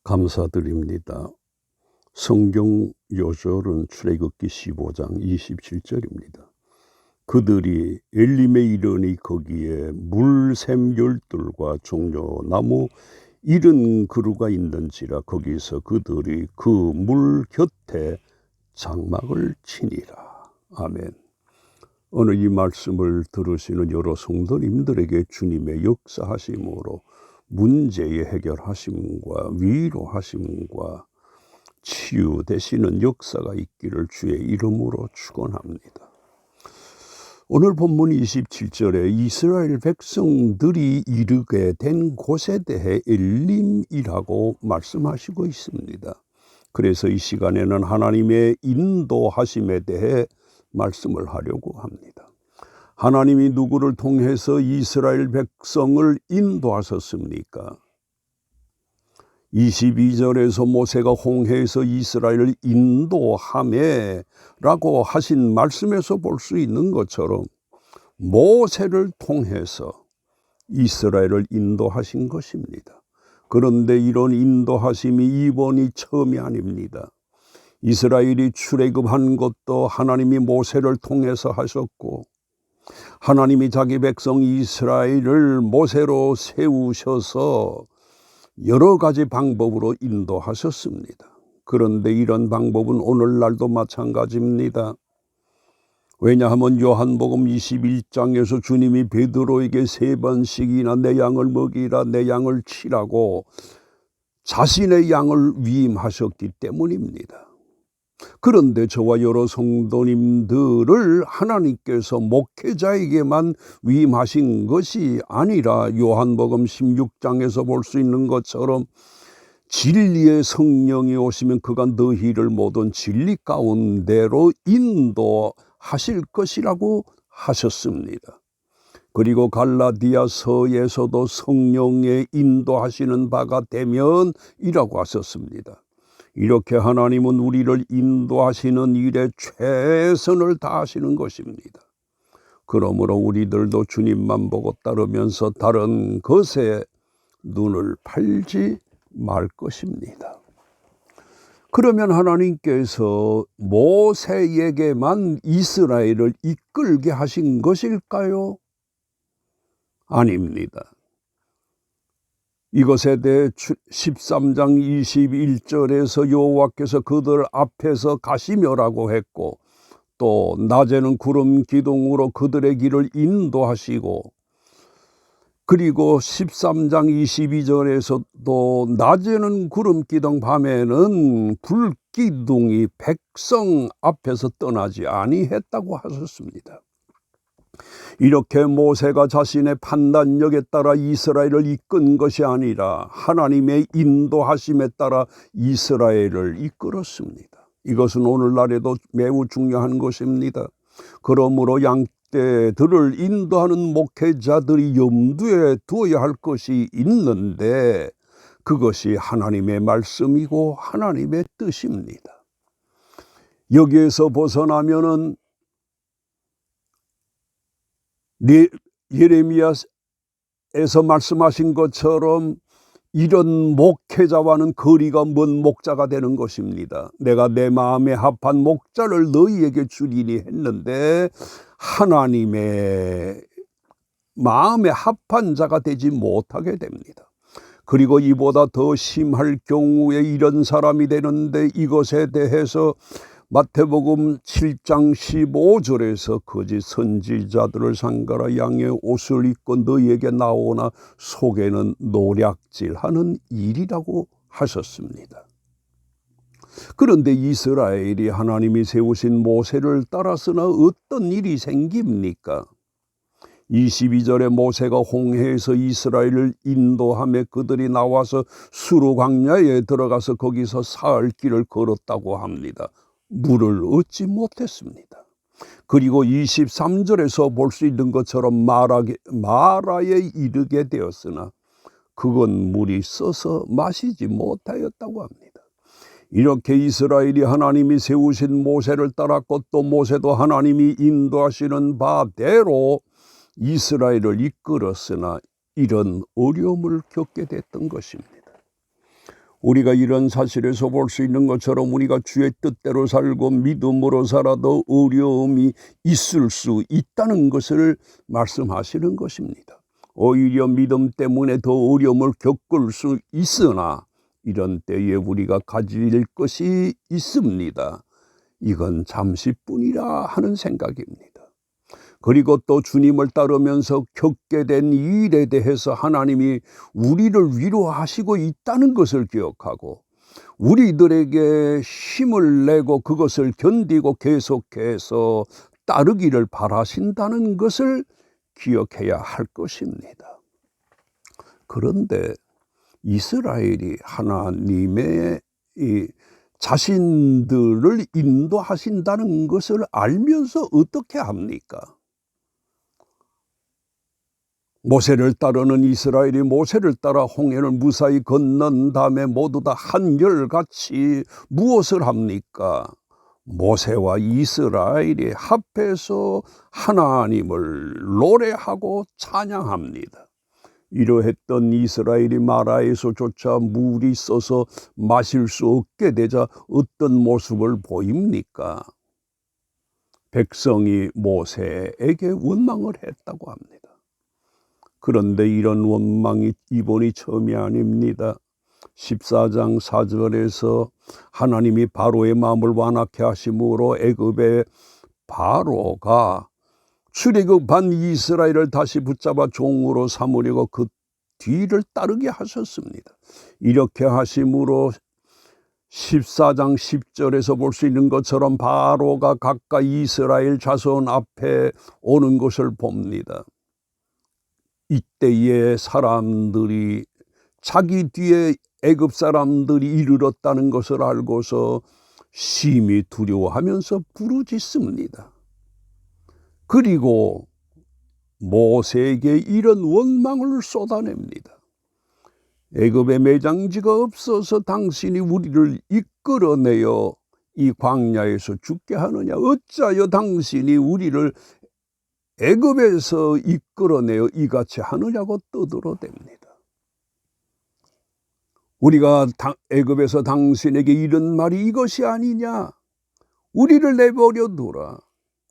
감사드립니다. 성경 요절은 출애굽기 15장 27절입니다. 그들이 엘림에 이르니 거기에 물샘 열둘과 종려나무 70그루가 있는지라 거기서 그들이 그 물 곁에 장막을 치니라. 아멘. 오늘 이 말씀을 들으시는 여러 성도님들에게 주님의 역사하심으로 문제의 해결하심과 위로하심과 치유되시는 역사가 있기를 주의 이름으로 축원합니다. 오늘 본문 27절에 이스라엘 백성들이 이르게 된 곳에 대해 엘림이라고 말씀하시고 있습니다. 그래서 이 시간에는 하나님의 인도하심에 대해 말씀을 하려고 합니다. 하나님이 누구를 통해서 이스라엘 백성을 인도하셨습니까? 22절에서 모세가 홍해에서 이스라엘을 인도하매 라고 하신 말씀에서 볼 수 있는 것처럼 모세를 통해서 이스라엘을 인도하신 것입니다. 그런데 이런 인도하심이 이번이 처음이 아닙니다. 이스라엘이 출애굽한 것도 하나님이 모세를 통해서 하셨고 하나님이 자기 백성 이스라엘을 모세로 세우셔서 여러 가지 방법으로 인도하셨습니다. 그런데 이런 방법은 오늘날도 마찬가지입니다. 왜냐하면 요한복음 21장에서 주님이 베드로에게 3번씩이나 내 양을 먹이라 내 양을 치라고 자신의 양을 위임하셨기 때문입니다. 그런데 저와 여러 성도님들을 하나님께서 목회자에게만 위임하신 것이 아니라 요한복음 16장에서 볼 수 있는 것처럼 진리의 성령이 오시면 그가 너희를 모든 진리 가운데로 인도하실 것이라고 하셨습니다. 그리고 갈라디아서에서도 성령의 인도하시는 바가 되면이라고 하셨습니다. 이렇게 하나님은 우리를 인도하시는 일에 최선을 다하시는 것입니다. 그러므로 우리들도 주님만 보고 따르면서 다른 것에 눈을 팔지 말 것입니다. 그러면 하나님께서 모세에게만 이스라엘을 이끌게 하신 것일까요? 아닙니다. 이것에 대해 13장 21절에서 여호와께서 그들 앞에서 가시며라고 했고 또 낮에는 구름 기둥으로 그들의 길을 인도하시고 그리고 13장 22절에서도 낮에는 구름 기둥 밤에는 불 기둥이 백성 앞에서 떠나지 아니했다고 하셨습니다. 이렇게 모세가 자신의 판단력에 따라 이스라엘을 이끈 것이 아니라 하나님의 인도하심에 따라 이스라엘을 이끌었습니다. 이것은 오늘날에도 매우 중요한 것입니다. 그러므로 양떼들을 인도하는 목회자들이 염두에 두어야 할 것이 있는데 그것이 하나님의 말씀이고 하나님의 뜻입니다. 여기에서 벗어나면은 예레미야에서 말씀하신 것처럼 이런 목회자와는 거리가 먼 목자가 되는 것입니다. 내가 내 마음에 합한 목자를 너희에게 주리니 했는데 하나님의 마음에 합한 자가 되지 못하게 됩니다. 그리고 이보다 더 심할 경우에 이런 사람이 되는데 이것에 대해서 마태복음 7장 15절에서 거짓 선지자들을 삼가라 양의 옷을 입고 너희에게 나오나 속에는 노략질하는 일이라고 하셨습니다. 그런데 이스라엘이 하나님이 세우신 모세를 따라서나 어떤 일이 생깁니까? 22절에 모세가 홍해에서 이스라엘을 인도하며 그들이 나와서 수르 광야에 들어가서 거기서 사흘 길을 걸었다고 합니다. 물을 얻지 못했습니다. 그리고 23절에서 볼 수 있는 것처럼 마라에 이르게 되었으나 그건 물이 써서 마시지 못하였다고 합니다. 이렇게 이스라엘이 하나님이 세우신 모세를 따랐고 또 모세도 하나님이 인도하시는 바대로 이스라엘을 이끌었으나 이런 어려움을 겪게 됐던 것입니다. 우리가 이런 사실에서 볼 수 있는 것처럼 우리가 주의 뜻대로 살고 믿음으로 살아도 어려움이 있을 수 있다는 것을 말씀하시는 것입니다. 오히려 믿음 때문에 더 어려움을 겪을 수 있으나 이런 때에 우리가 가질 것이 있습니다. 이건 잠시뿐이라 하는 생각입니다. 그리고 또 주님을 따르면서 겪게 된 이 일에 대해서 하나님이 우리를 위로하시고 있다는 것을 기억하고 우리들에게 힘을 내고 그것을 견디고 계속해서 따르기를 바라신다는 것을 기억해야 할 것입니다. 그런데 이스라엘이 하나님의 자신들을 인도하신다는 것을 알면서 어떻게 합니까? 모세를 따르는 이스라엘이 모세를 따라 홍해를 무사히 건넌 다음에 모두 다 한결같이 무엇을 합니까? 모세와 이스라엘이 합해서 하나님을 노래하고 찬양합니다. 이러했던 이스라엘이 마라에서조차 물이 써서 마실 수 없게 되자 어떤 모습을 보입니까? 백성이 모세에게 원망을 했다고 합니다. 그런데 이런 원망이 이번이 처음이 아닙니다. 14장 4절에서 하나님이 바로의 마음을 완악케 하심으로 애굽의 바로가 출애굽한 이스라엘을 다시 붙잡아 종으로 삼으려고 그 뒤를 따르게 하셨습니다. 이렇게 하심으로 14장 10절에서 볼 수 있는 것처럼 바로가 가까이 이스라엘 자손 앞에 오는 것을 봅니다. 이때에 사람들이 자기 뒤에 애굽 사람들이 이르렀다는 것을 알고서 심히 두려워하면서 부르짖습니다. 그리고 모세에게 이런 원망을 쏟아냅니다. 애굽에 매장지가 없어서 당신이 우리를 이끌어내어 이 광야에서 죽게 하느냐? 어찌하여 당신이 우리를 애굽에서 이끌어내어 이같이 하느냐고 떠들어댑니다. 우리가 애굽에서 당신에게 이런 말이 이것이 아니냐? 우리를 내버려 두라.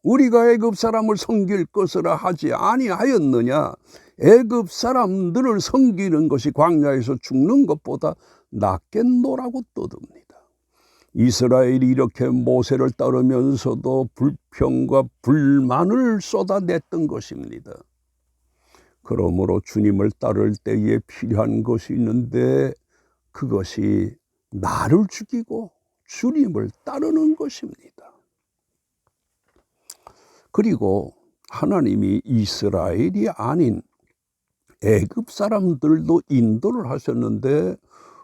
우리가 애굽 사람을 섬길 것이라 하지 아니하였느냐? 애굽 사람들을 섬기는 것이 광야에서 죽는 것보다 낫겠노라고 떠듭니다. 이스라엘이 이렇게 모세를 따르면서도 불평과 불만을 쏟아냈던 것입니다. 그러므로 주님을 따를 때에 필요한 것이 있는데 그것이 나를 죽이고 주님을 따르는 것입니다. 그리고 하나님이 이스라엘이 아닌 애굽 사람들도 인도를 하셨는데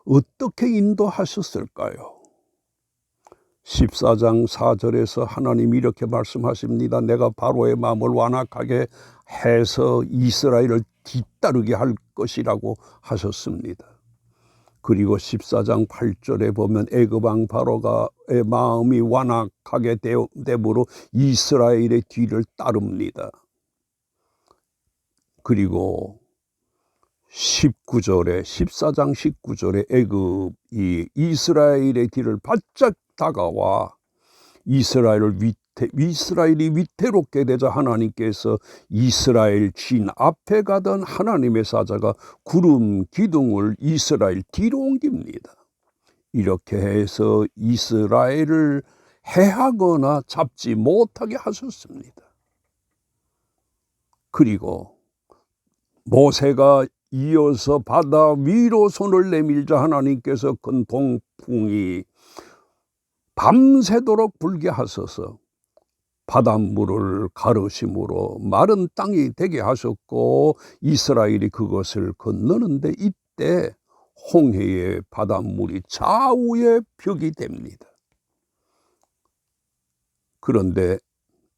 어떻게 인도하셨을까요? 14장 4절에서 하나님이 이렇게 말씀하십니다. 내가 바로의 마음을 완악하게 해서 이스라엘을 뒤따르게 할 것이라고 하셨습니다. 그리고 14장 8절에 보면 애굽 왕 바로가의 마음이 완악하게 되므로 이스라엘의 뒤를 따릅니다. 그리고 19절에 14장 19절에 애굽이 이스라엘의 뒤를 바짝 다가와 이스라엘이 위태롭게 되자 하나님께서 이스라엘 진 앞에 가던 하나님의 사자가 구름 기둥을 이스라엘 뒤로 옮깁니다. 이렇게 해서 이스라엘을 해하거나 잡지 못하게 하셨습니다. 그리고 모세가 이어서 바다 위로 손을 내밀자 하나님께서 큰 동풍이 밤새도록 불게 하셔서 바닷물을 가르심으로 마른 땅이 되게 하셨고 이스라엘이 그것을 건너는데 이때 홍해의 바닷물이 좌우의 벽이 됩니다. 그런데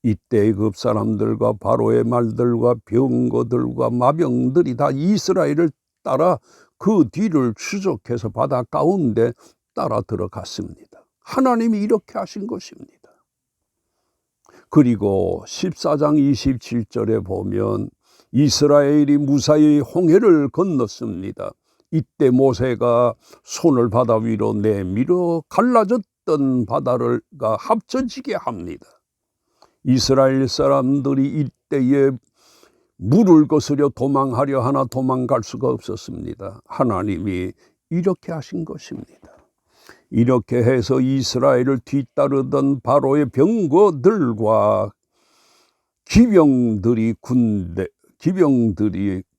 이때 애굽 사람들과 바로의 말들과 병거들과 마병들이 다 이스라엘을 따라 그 뒤를 추적해서 바다 가운데 따라 들어갔습니다. 하나님이 이렇게 하신 것입니다. 그리고 14장 27절에 보면 이스라엘이 무사히 홍해를 건넜습니다. 이때 모세가 손을 바다 위로 내밀어 갈라졌던 바다가 합쳐지게 합니다. 이스라엘 사람들이 이때에 물을 거스려 도망하려 하나 도망갈 수가 없었습니다. 하나님이 이렇게 하신 것입니다. 이렇게 해서 이스라엘을 뒤따르던 바로의 병거들과 기병들이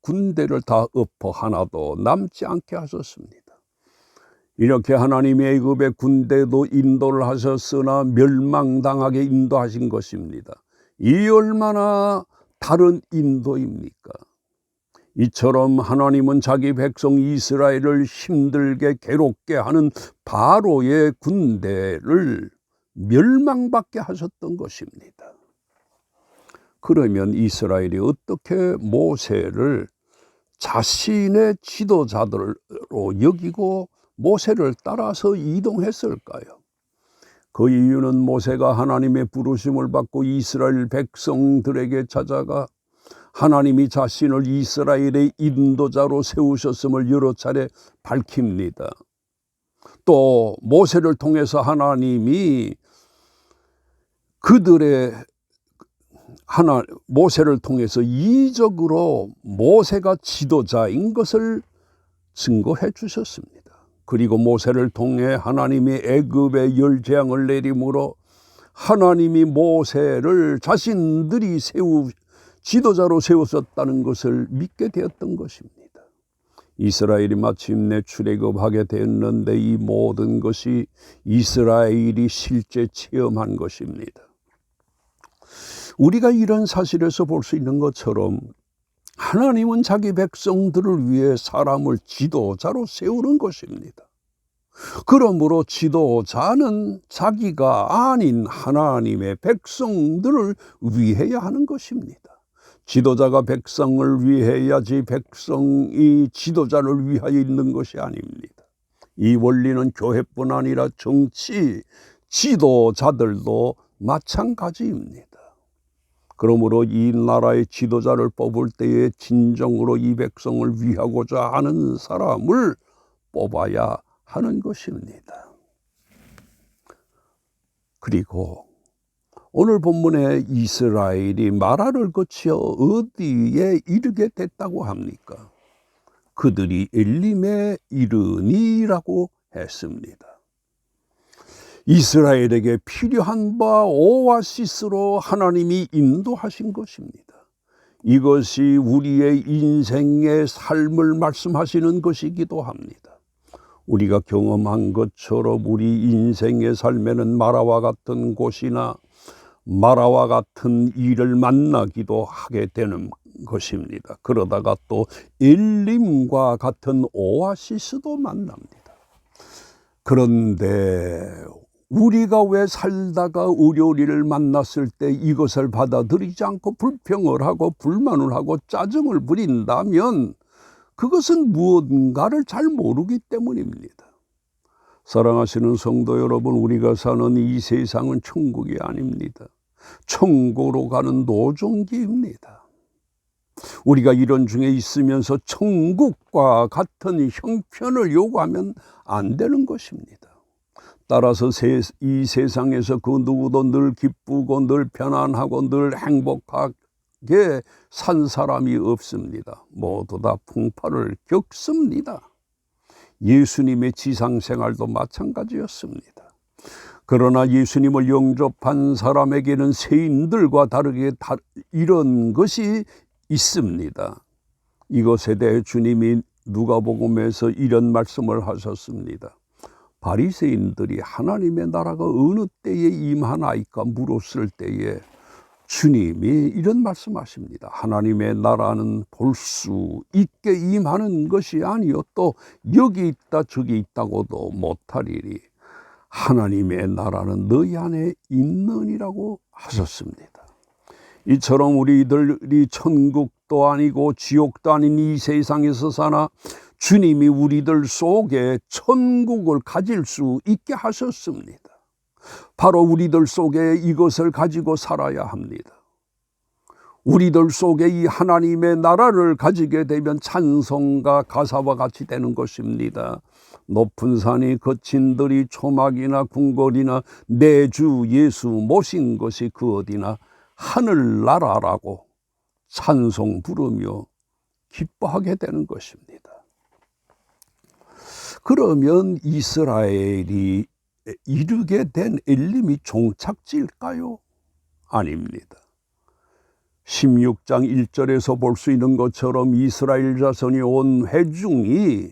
군대를 다 엎어 하나도 남지 않게 하셨습니다. 이렇게 하나님이 애굽의 군대도 인도를 하셨으나 멸망당하게 인도하신 것입니다. 이 얼마나 다른 인도입니까? 이처럼 하나님은 자기 백성 이스라엘을 힘들게 괴롭게 하는 바로의 군대를 멸망받게 하셨던 것입니다. 그러면 이스라엘이 어떻게 모세를 자신의 지도자들로 여기고 모세를 따라서 이동했을까요? 그 이유는 모세가 하나님의 부르심을 받고 이스라엘 백성들에게 찾아가 하나님이 자신을 이스라엘의 인도자로 세우셨음을 여러 차례 밝힙니다. 또 모세를 통해서 하나님이 모세를 통해서 이적으로 모세가 지도자인 것을 증거해 주셨습니다. 그리고 모세를 통해 하나님이 애굽의 열 재앙을 내림으로 하나님이 모세를 자신들이 지도자로 세우셨다는 것을 믿게 되었던 것입니다. 이스라엘이 마침내 출애굽하게 되었는데 이 모든 것이 이스라엘이 실제 체험한 것입니다. 우리가 이런 사실에서 볼 수 있는 것처럼 하나님은 자기 백성들을 위해 사람을 지도자로 세우는 것입니다. 그러므로 지도자는 자기가 아닌 하나님의 백성들을 위해야 하는 것입니다. 지도자가 백성을 위해야지 백성이 지도자를 위하여 있는 것이 아닙니다. 이 원리는 교회뿐 아니라 정치 지도자들도 마찬가지입니다. 그러므로 이 나라의 지도자를 뽑을 때에 진정으로 이 백성을 위하고자 하는 사람을 뽑아야 하는 것입니다. 그리고 오늘 본문에 이스라엘이 마라를 거쳐 어디에 이르게 됐다고 합니까? 그들이 엘림에 이르니라고 했습니다. 이스라엘에게 필요한 바 오아시스로 하나님이 인도하신 것입니다. 이것이 우리의 인생의 삶을 말씀하시는 것이기도 합니다. 우리가 경험한 것처럼 우리 인생의 삶에는 마라와 같은 곳이나 마라와 같은 일을 만나기도 하게 되는 것입니다. 그러다가 또 엘림과 같은 오아시스도 만납니다. 그런데 우리가 왜 살다가 어려운 만났을 때 이것을 받아들이지 않고 불평을 하고 불만을 하고 짜증을 부린다면 그것은 무언가를 잘 모르기 때문입니다. 사랑하시는 성도 여러분, 우리가 사는 이 세상은 천국이 아닙니다. 천국으로 가는 노종기입니다. 우리가 이런 중에 있으면서 천국과 같은 형편을 요구하면 안 되는 것입니다. 따라서 이 세상에서 그 누구도 늘 기쁘고 늘 편안하고 늘 행복하게 산 사람이 없습니다. 모두 다 풍파를 겪습니다. 예수님의 지상생활도 마찬가지였습니다. 그러나 예수님을 영접한 사람에게는 세인들과 다르게 이런 것이 있습니다. 이것에 대해 주님이 누가복음에서 이런 말씀을 하셨습니다. 바리새인들이 하나님의 나라가 어느 때에 임하나이까 물었을 때에 주님이 이런 말씀하십니다. 하나님의 나라는 볼 수 있게 임하는 것이 아니요 또 여기 있다 저기 있다고도 못하리니 하나님의 나라는 너희 안에 있느니라고 하셨습니다. 이처럼 우리들이 천국도 아니고 지옥도 아닌 이 세상에서 사나 주님이 우리들 속에 천국을 가질 수 있게 하셨습니다. 바로 우리들 속에 이것을 가지고 살아야 합니다. 우리들 속에 이 하나님의 나라를 가지게 되면 찬송가 가사와 같이 되는 것입니다. 높은 산이 거친 들이 초막이나 궁궐이나 내 주 예수 모신 것이 그 어디나 하늘나라라고 찬송 부르며 기뻐하게 되는 것입니다. 그러면 이스라엘이 이르게 된 엘림이 종착지일까요? 아닙니다. 16장 1절에서 볼 수 있는 것처럼 이스라엘 자손이 온 회중이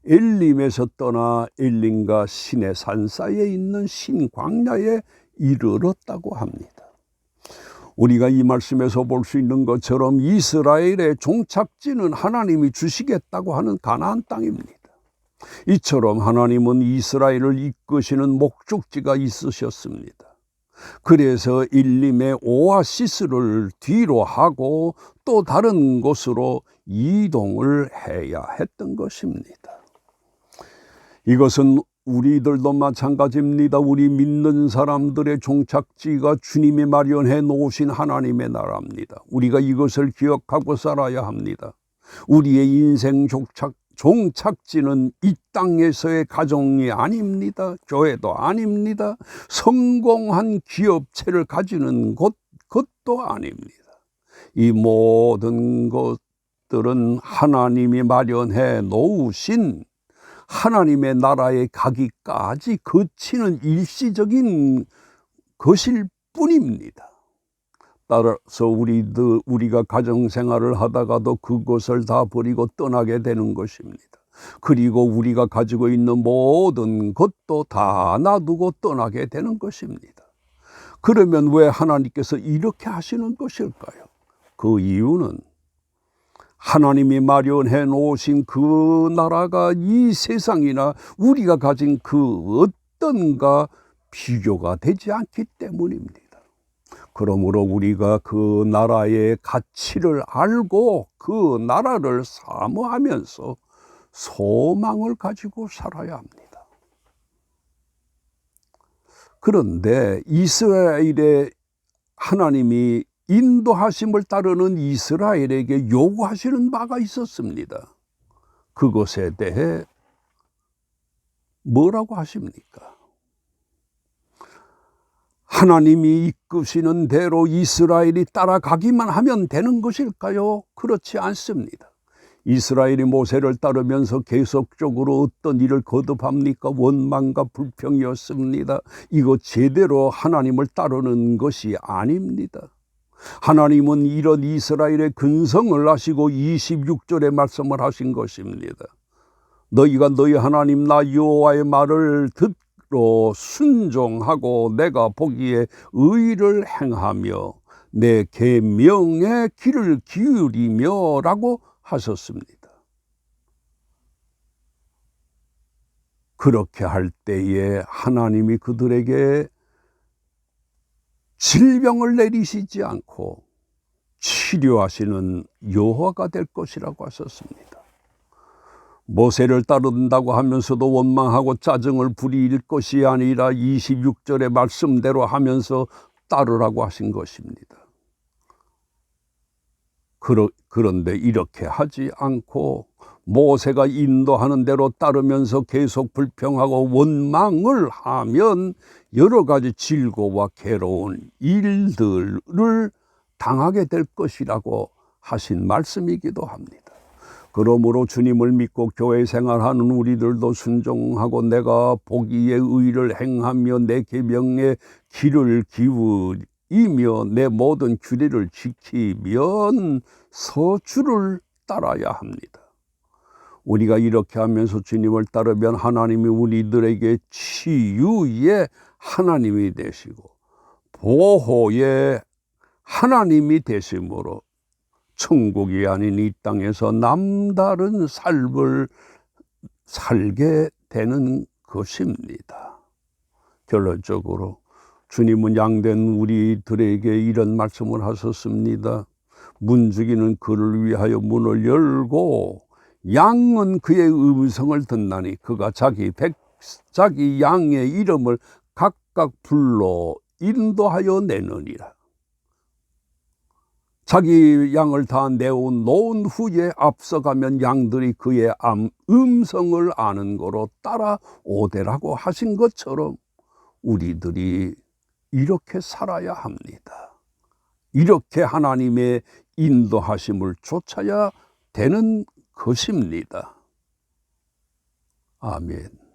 엘림에서 떠나 엘림과 신의 산 사이에 있는 신광야에 이르렀다고 합니다. 우리가 이 말씀에서 볼 수 있는 것처럼 이스라엘의 종착지는 하나님이 주시겠다고 하는 가나안 땅입니다. 이처럼 하나님은 이스라엘을 이끄시는 목적지가 있으셨습니다. 그래서 엘림의 오아시스를 뒤로 하고 또 다른 곳으로 이동을 해야 했던 것입니다. 이것은 우리들도 마찬가지입니다. 우리 믿는 사람들의 종착지가 주님이 마련해 놓으신 하나님의 나라입니다. 우리가 이것을 기억하고 살아야 합니다. 우리의 인생 종착지는 이 땅에서의 가정이 아닙니다. 교회도 아닙니다. 성공한 기업체를 가지는 것도 아닙니다. 이 모든 것들은 하나님이 마련해 놓으신 하나님의 나라에 가기까지 거치는 일시적인 것일 뿐입니다. 따라서 우리가 가정생활을 하다가도 그것을 다 버리고 떠나게 되는 것입니다. 그리고 우리가 가지고 있는 모든 것도 다 놔두고 떠나게 되는 것입니다. 그러면 왜 하나님께서 이렇게 하시는 것일까요? 그 이유는 하나님이 마련해 놓으신 그 나라가 이 세상이나 우리가 가진 그 어떤가 비교가 되지 않기 때문입니다. 그러므로 우리가 그 나라의 가치를 알고 그 나라를 사모하면서 소망을 가지고 살아야 합니다. 그런데 이스라엘의 하나님이 인도하심을 따르는 이스라엘에게 요구하시는 바가 있었습니다. 그것에 대해 뭐라고 하십니까? 하나님이 이끄시는 대로 이스라엘이 따라가기만 하면 되는 것일까요? 그렇지 않습니다. 이스라엘이 모세를 따르면서 계속적으로 어떤 일을 거듭합니까? 원망과 불평이었습니다. 이거 제대로 하나님을 따르는 것이 아닙니다. 하나님은 이런 이스라엘의 근성을 아시고 26절에 말씀을 하신 것입니다. 너희가 너희 하나님 나 여호와의 말을 듣고 순종하고 내가 보기에 의를 행하며 내 계명의 귀를 기울이며 라고 하셨습니다. 그렇게 할 때에 하나님이 그들에게 질병을 내리시지 않고 치료하시는 여호와가 될 것이라고 하셨습니다. 모세를 따른다고 하면서도 원망하고 짜증을 부릴 것이 아니라 26절의 말씀대로 하면서 따르라고 하신 것입니다. 그런데 이렇게 하지 않고 모세가 인도하는 대로 따르면서 계속 불평하고 원망을 하면 여러 가지 질고와 괴로운 일들을 당하게 될 것이라고 하신 말씀이기도 합니다. 그러므로 주님을 믿고 교회 생활하는 우리들도 순종하고 내가 보기에 의를 행하며 내 계명에 귀를 기울이며 내 모든 규례를 지키면 서주를 따라야 합니다. 우리가 이렇게 하면서 주님을 따르면 하나님이 우리들에게 치유의 하나님이 되시고 보호의 하나님이 되심으로 천국이 아닌 이 땅에서 남다른 삶을 살게 되는 것입니다. 결론적으로 주님은 양된 우리들에게 이런 말씀을 하셨습니다. 문지기는 그를 위하여 문을 열고 양은 그의 음성을 듣나니 그가 자기 양의 이름을 각각 불러 인도하여 내느니라. 자기 양을 다 내어놓은 후에 앞서가면 양들이 그의 음성을 아는 거로 따라오되라고 하신 것처럼 우리들이 이렇게 살아야 합니다. 이렇게 하나님의 인도하심을 쫓아야 되는 것입니다. 아멘.